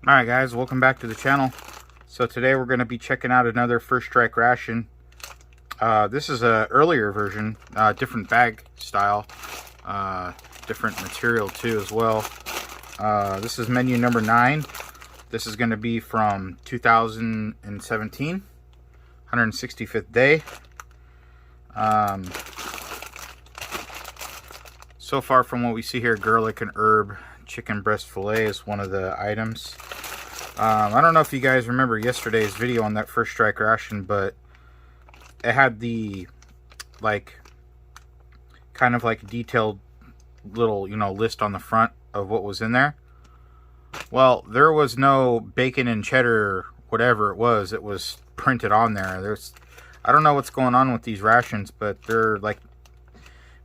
Alright guys, welcome back to the channel. So today we're going to be checking out another First Strike ration. This is a earlier version, different bag style, different material too as well. This is menu number 9. This is going to be from 2017, 165th day. So far from what we see here, garlic and herb chicken breast fillet is one of the items. I don't know if you guys remember yesterday's video on that First Strike ration, but it had the kind of detailed little list on the front of what was in there. Well, there was no bacon and cheddar, whatever it was printed on there. I don't know what's going on with these rations, but they're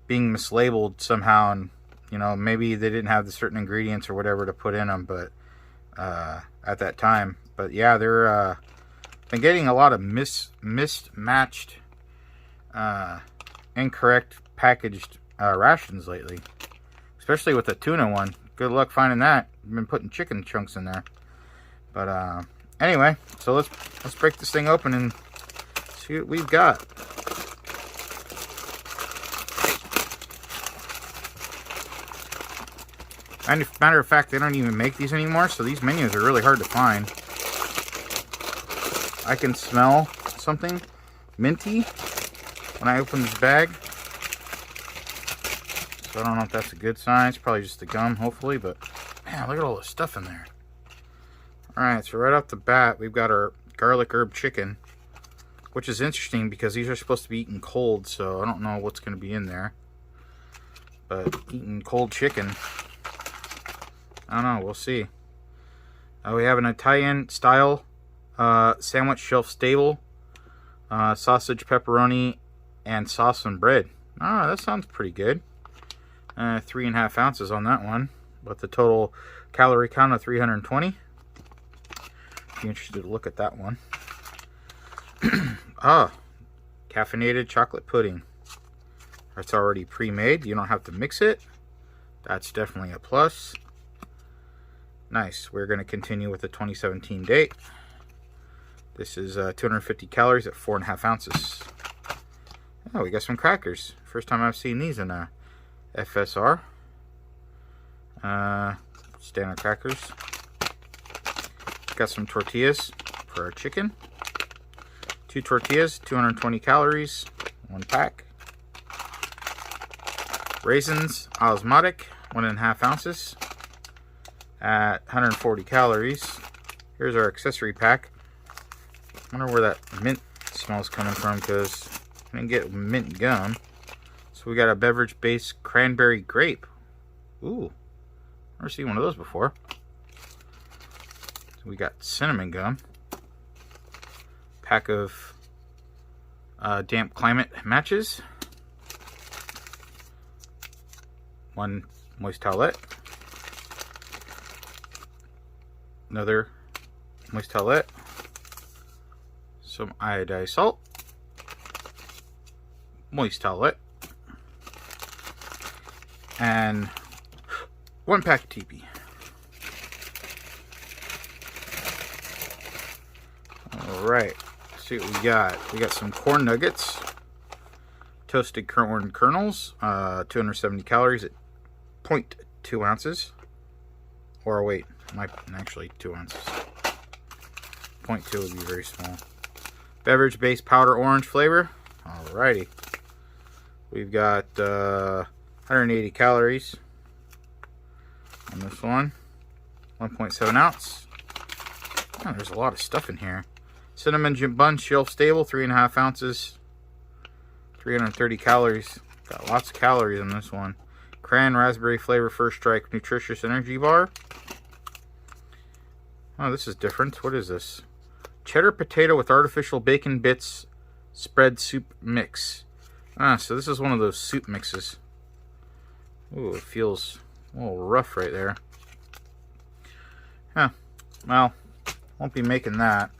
being mislabeled somehow, and maybe they didn't have the certain ingredients or whatever to put in them, but at that time. But yeah, they're been getting a lot of mismatched, incorrect packaged rations lately, especially with the tuna one. Good luck finding that. I've been putting chicken chunks in there. But anyway, so let's break this thing open and see what we've got. Matter of fact, they don't even make these anymore, so these menus are really hard to find. I can smell something minty when I open this bag. So I don't know if that's a good sign. It's probably just the gum, hopefully, but man, look at all the stuff in there. Alright, so right off the bat, we've got our garlic herb chicken, which is interesting because these are supposed to be eaten cold, so I don't know what's going to be in there. But eating cold chicken, I don't know, we'll see. We have an Italian style sandwich, shelf stable, sausage, pepperoni, and sauce and bread. That sounds pretty good. 3.5 ounces on that one, with the total calorie count of 320. Be interested to look at that one. Caffeinated chocolate pudding. It's already pre-made. You don't have to mix it. That's definitely a plus. Nice. We're going to continue with the 2017 date. This is 250 calories at 4.5 ounces. Oh, we got some crackers. First time I've seen these in a FSR. Standard crackers. Got some tortillas for our chicken. 2 tortillas, 220 calories, 1 pack. Raisins, osmotic, 1.5 ounces at 140 calories. Here's our accessory pack. I wonder where that mint smell is coming from, because I didn't get mint gum. So we got a beverage based cranberry grape. Ooh, never seen one of those before. So we got cinnamon gum. Pack of damp climate matches. 1 moist towelette. Another moist towelette. Some iodized salt. Moist towelette. And 1 pack of TP. Alright, let's see what we got. We got some corn nuggets. Toasted corn kernels. 270 calories at 0.2 ounces. Or wait, actually 2 ounces. 0.2 would be very small. Beverage based powder orange flavor. Alrighty. We've got 180 calories on this one. 1.7 ounce. Oh, there's a lot of stuff in here. Cinnamon bun shelf stable, 3.5 ounces. 330 calories. Got lots of calories in this one. Cran raspberry flavor First Strike nutritious energy bar. Oh, this is different. What is this? Cheddar potato with artificial bacon bits spread soup mix. So this is one of those soup mixes. Ooh, it feels a little rough right there. Huh. Well, won't be making that.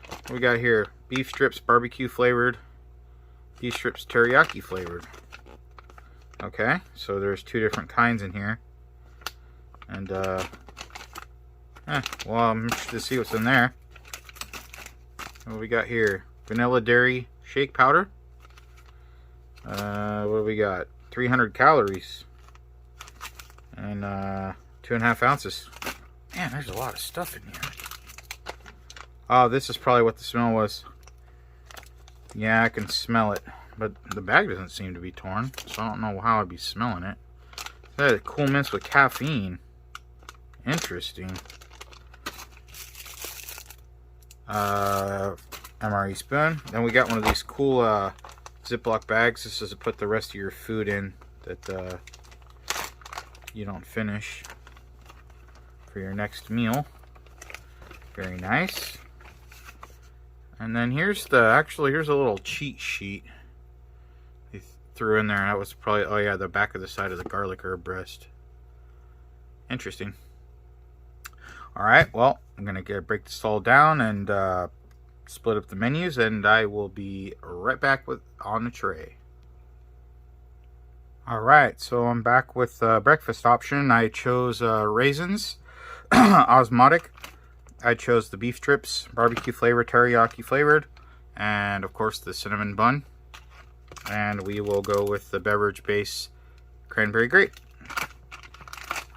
What we got here? Beef strips barbecue flavored. Beef strips teriyaki flavored. Okay, so there's 2 different kinds in here. And Well, I'm interested to see what's in there. What do we got here? Vanilla dairy shake powder. What do we got? 300 calories. And 2.5 ounces. Man, there's a lot of stuff in here. Oh, this is probably what the smell was. Yeah, I can smell it. But the bag doesn't seem to be torn, so I don't know how I'd be smelling it. That is Cool Mints with caffeine. Interesting. MRE spoon. Then we got one of these cool Ziploc bags. This is to put the rest of your food in that you don't finish for your next meal. Very nice. And then here's here's a little cheat sheet they threw in there. That was probably, oh yeah, the back of the side of the garlic herb breast. Interesting. Alright, well, I'm going to break this all down and split up the menus, and I will be right back on the tray. Alright, so I'm back with breakfast option. I chose raisins, osmotic. I chose the beef strips, barbecue flavor, teriyaki flavored, and of course the cinnamon bun. And we will go with the beverage base cranberry grape.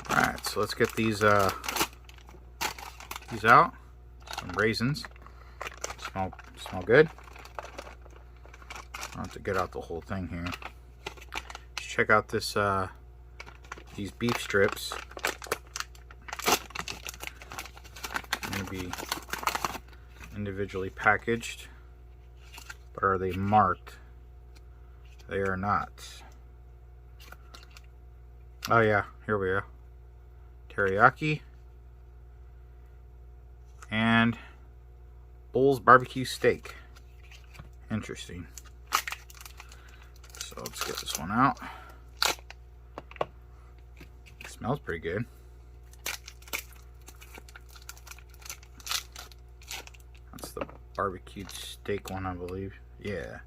Alright, so let's get these out. Some raisins. Smell good. I'll have to get out the whole thing here. Let's check out this these beef strips. Going to be individually packaged, but are they marked? They are not. Oh yeah, here we go. Teriyaki and Bull's barbecue steak. Interesting. So let's get this one out. It smells pretty good. That's the barbecued steak one, I believe. Yeah.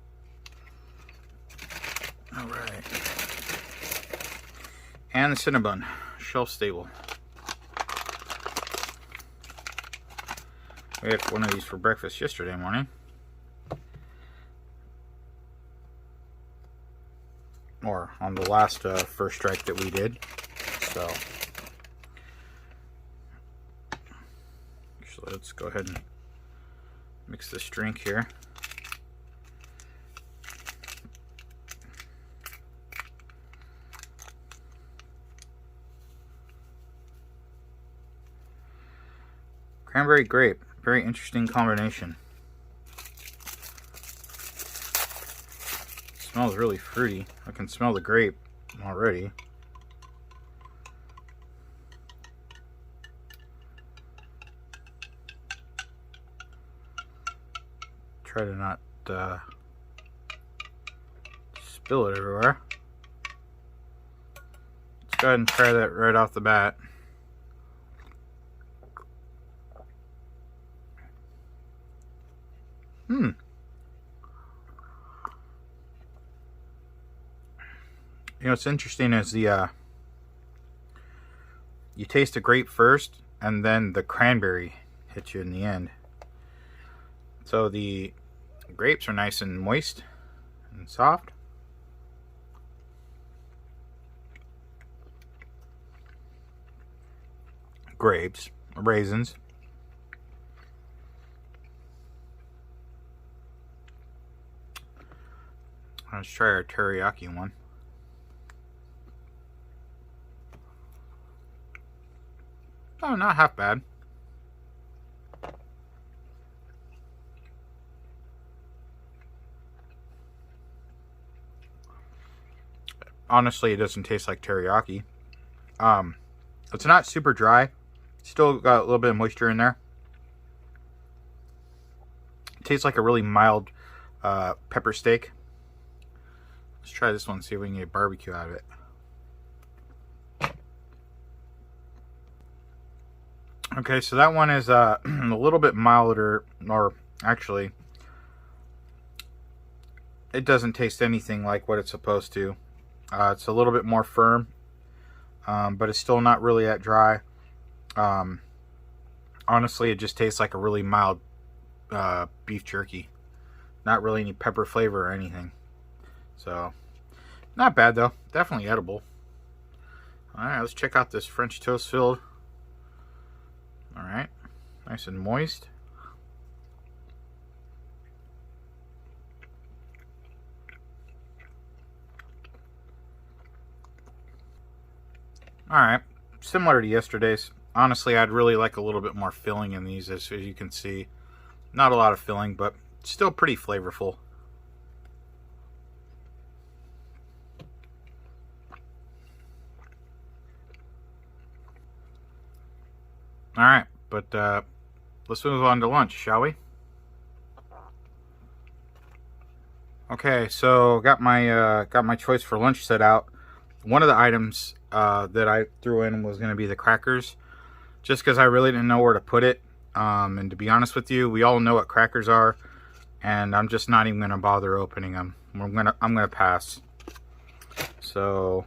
Alright. And the Cinnabon, shelf stable. We had one of these for breakfast yesterday morning. Or on the last first strike that we did. So, actually, let's go ahead and mix this drink here. Cranberry grape. Very interesting combination. It smells really fruity. I can smell the grape already. Try to not spill it everywhere. Let's go ahead and try that right off the bat. You know, what's interesting is the you taste the grape first, and then the cranberry hits you in the end. So the grapes are nice and moist and soft. Grapes, raisins. Let's try our teriyaki one. Oh, not half bad. Honestly, it doesn't taste like teriyaki. It's not super dry. Still got a little bit of moisture in there. It tastes like a really mild pepper steak. Let's try this one, see if we can get barbecue out of it. Okay, so that one is a little bit milder, or actually, it doesn't taste anything like what it's supposed to. It's a little bit more firm, but it's still not really that dry. Honestly, it just tastes like a really mild beef jerky. Not really any pepper flavor or anything. So, not bad though. Definitely edible. Alright, let's check out this French toast filled. Alright, nice and moist. Alright, similar to yesterday's. Honestly, I'd really like a little bit more filling in these, as you can see. Not a lot of filling, but still pretty flavorful. Alright, but let's move on to lunch, shall we? Okay, so got my choice for lunch set out. One of the items that I threw in was going to be the crackers, just because I really didn't know where to put it. And to be honest with you, we all know what crackers are, and I'm just not even going to bother opening them. I'm gonna pass. So,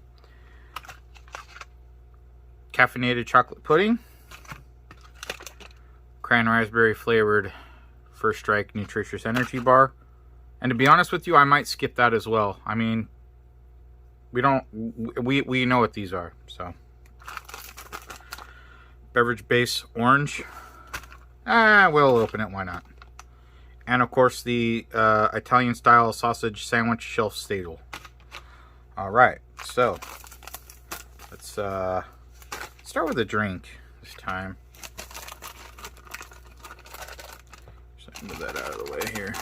caffeinated chocolate pudding, cran raspberry flavored First Strike nutritious energy bar. And to be honest with you, I might skip that as well. I mean, we know what these are. So, beverage base orange. We'll open it. Why not? And of course, the Italian style sausage sandwich shelf stable. All right. So let's start with a drink this time. Just move that out of the way here.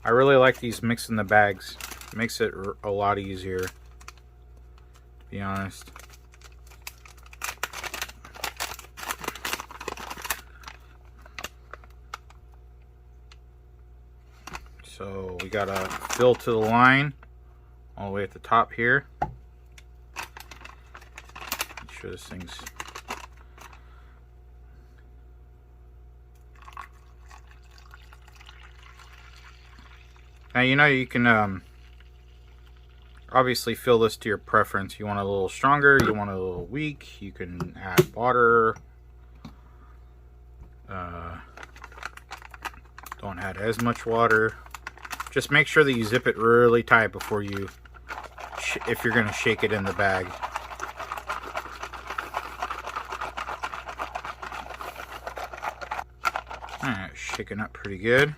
I really like these mix in the bags. It makes it a lot easier, to be honest. So we got a fill to the line all the way at the top here. Make sure this thing's now, you know, you can obviously fill this to your preference. You want it a little stronger, you want it a little weak, you can add water. Don't add as much water. Just make sure that you zip it really tight before you, if you're going to shake it in the bag. Alright, shaking up pretty good.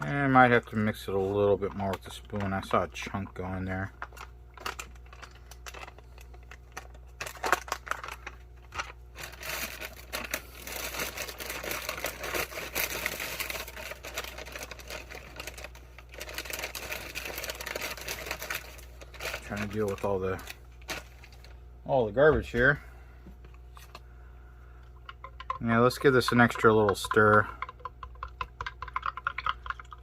And I might have to mix it a little bit more with the spoon. I saw a chunk go in there. Trying to deal with all the garbage here. Yeah, let's give this an extra little stir.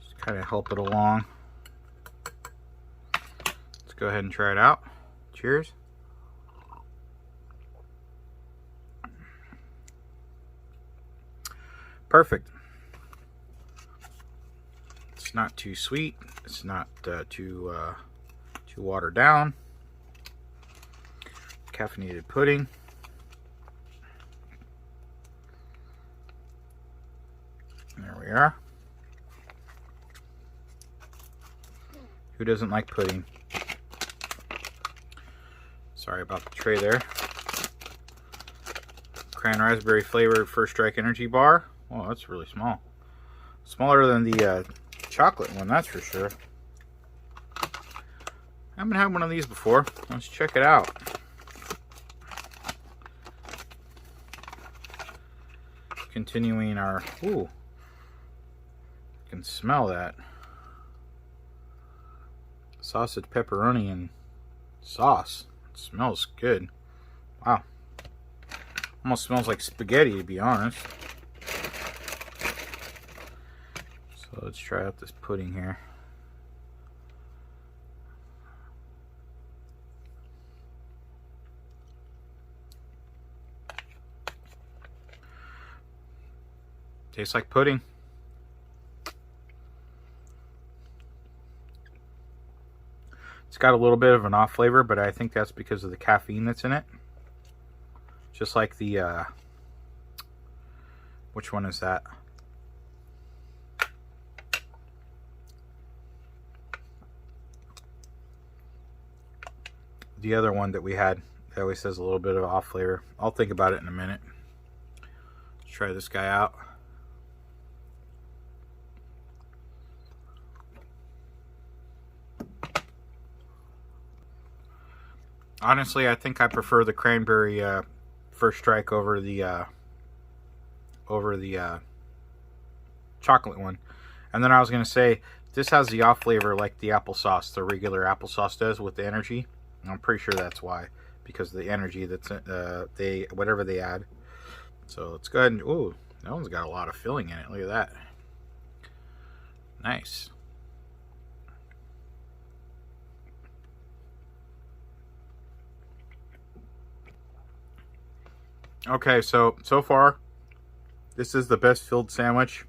Just kind of help it along. Let's go ahead and try it out. Cheers. Perfect. It's not too sweet. It's not too watered down. Caffeinated pudding. There we are. Who doesn't like pudding? Sorry about the tray there. Cran raspberry flavored First Strike energy bar. Oh, that's really small. Smaller than the chocolate one, that's for sure. I haven't had one of these before. Let's check it out. Continuing our... Ooh. You can smell that. Sausage, pepperoni, and sauce. It smells good. Wow. Almost smells like spaghetti, to be honest. So let's try out this pudding here. Tastes like pudding. got a little bit of an off flavor, but I think that's because of the caffeine that's in it. Just like the, which one is that? The other one that we had, that always has a little bit of off flavor. I'll think about it in a minute. Let's try this guy out. Honestly, I think I prefer the cranberry First Strike over the chocolate one. And then I was gonna say, this has the off flavor like the applesauce, the regular applesauce does with the energy. I'm pretty sure that's why, because of the energy that's whatever they add. So let's go ahead and, ooh, that one's got a lot of filling in it. Look at that. Nice. Okay, so far, this is the best filled sandwich.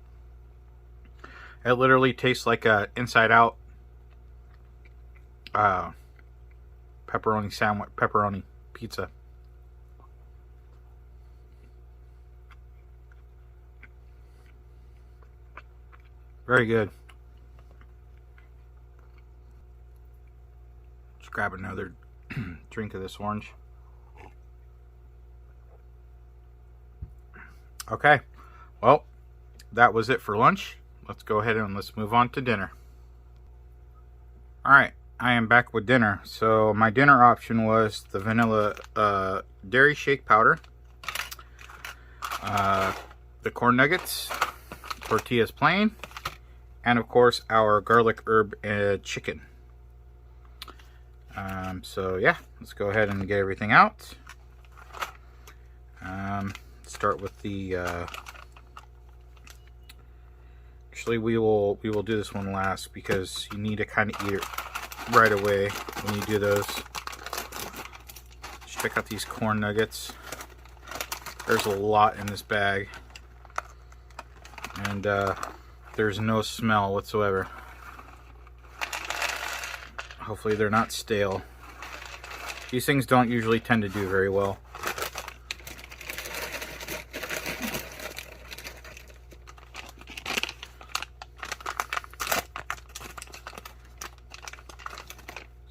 It literally tastes like a Inside Out pepperoni sandwich, pepperoni pizza. Very good. Let's grab another drink of this orange. Okay, well, that was it for lunch. Let's go ahead and let's move on to dinner. All right, I am back with dinner. So my dinner option was the vanilla dairy shake powder, the corn nuggets, tortillas plain, and of course our garlic herb chicken. So yeah, let's go ahead and get everything out. Start with the actually we will do this one last, because you need to kind of eat it right away when you do those. Just check out these corn nuggets. There's a lot in this bag, and there's no smell whatsoever. Hopefully they're not stale. These things don't usually tend to do very well.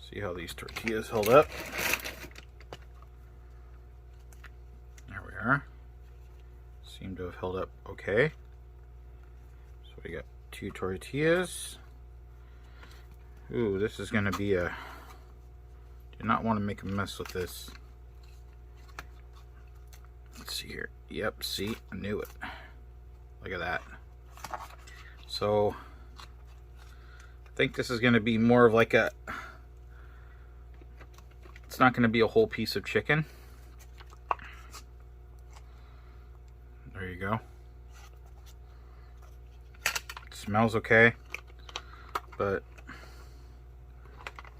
See how these tortillas hold up. There we are. Seem to have held up okay. So we got 2 tortillas. Ooh, this is gonna be a... Do not want to make a mess with this. Let's see here. Yep, see, I knew it. Look at that. So I think this is gonna be more of like a... It's not gonna be a whole piece of chicken. There you go. It smells okay, but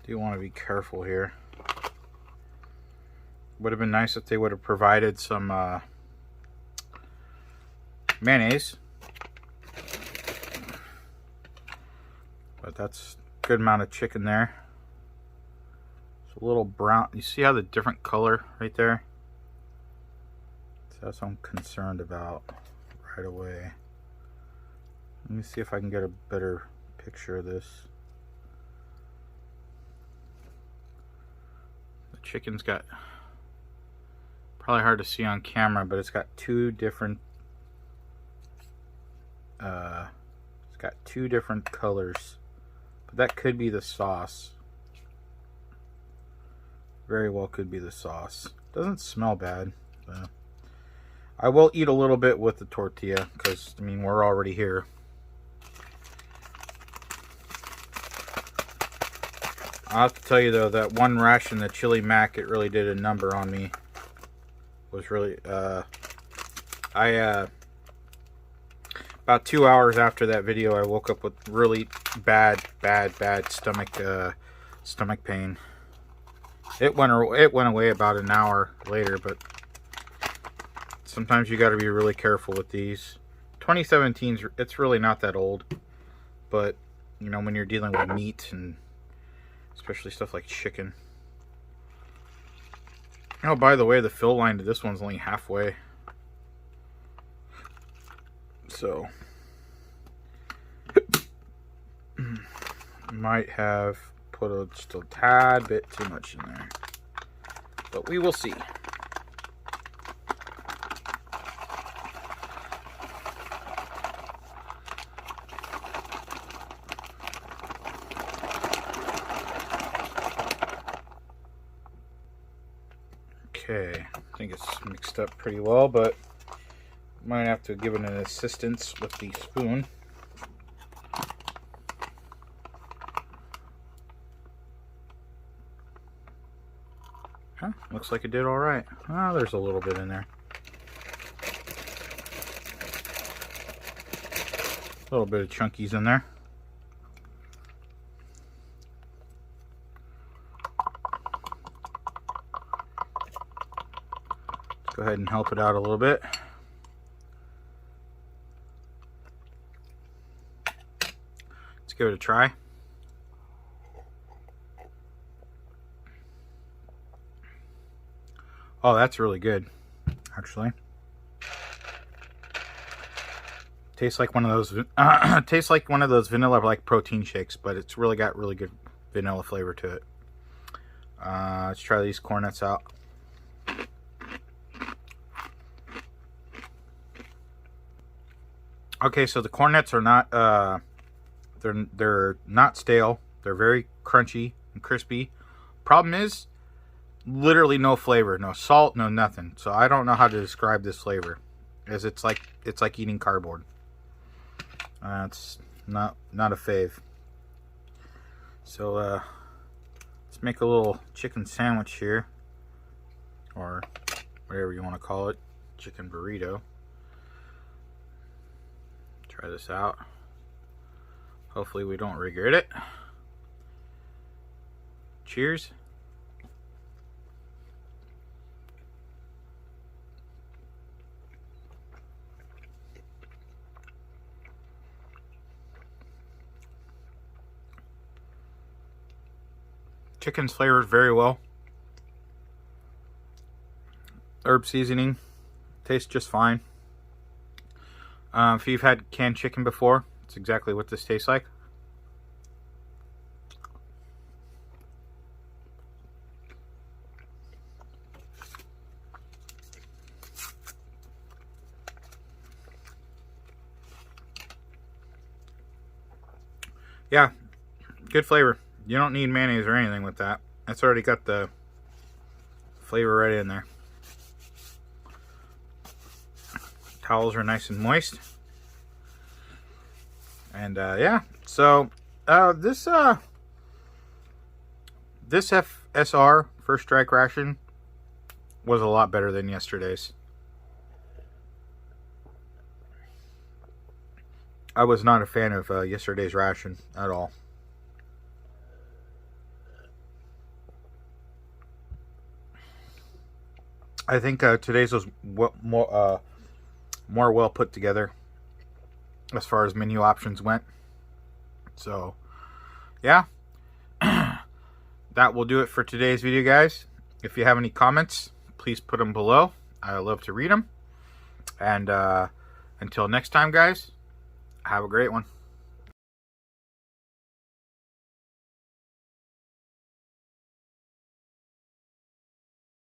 do want to be careful here. Would have been nice if they would have provided some mayonnaise, but that's a good amount of chicken there. It's a little brown. You see how the different color right there? So that's what I'm concerned about right away. Let me see if I can get a better picture of this. The chicken's got, probably hard to see on camera, but it's got 2 different colors. But that could be the sauce. Very well could be the sauce. Doesn't smell bad. I will eat a little bit with the tortilla, because I mean, we're already here. I have to tell you though, that one ration, the chili mac, it really did a number on me. It was really about 2 hours after that video, I woke up with really bad stomach pain. It went away about an hour later, but sometimes you got to be really careful with these. 2017's, it's really not that old, but you know, when you're dealing with meat and especially stuff like chicken. Oh, by the way, the fill line to this one's only halfway. So, might have put just a tad bit too much in there. But we will see. Okay, I think it's mixed up pretty well, but might have to give it an assistance with the spoon. Huh, looks like it did all right. Oh, there's a little bit in there. A little bit of chunkies in there. Go ahead and help it out a little bit. Let's give it a try. Oh, that's really good, actually. Tastes like one of those. Tastes like one of those vanilla-like protein shakes, but it's really got really good vanilla flavor to it. Let's try these corn nuts out. Okay, so the corn nuts are not they're not stale. They're very crunchy and crispy. Problem is, literally no flavor, no salt, no nothing. So I don't know how to describe this flavor, as it's like eating cardboard. It's not a fave. So let's make a little chicken sandwich here, or whatever you want to call it, chicken burrito. Try this out. Hopefully we don't regret it. Cheers. Chicken's flavored very well. Herb seasoning tastes just fine. If you've had canned chicken before, it's exactly what this tastes like. Yeah, good flavor. You don't need mayonnaise or anything with that. It's already got the flavor right in there. Towels are nice and moist. And yeah, so this FSR First Strike ration was a lot better than yesterday's. I was not a fan of yesterday's ration at all. I think today's was more well put together as far as menu options went. So yeah, that will do it for today's video, guys. If you have any comments, please put them below. I love to read them. And until next time, guys, have a great one.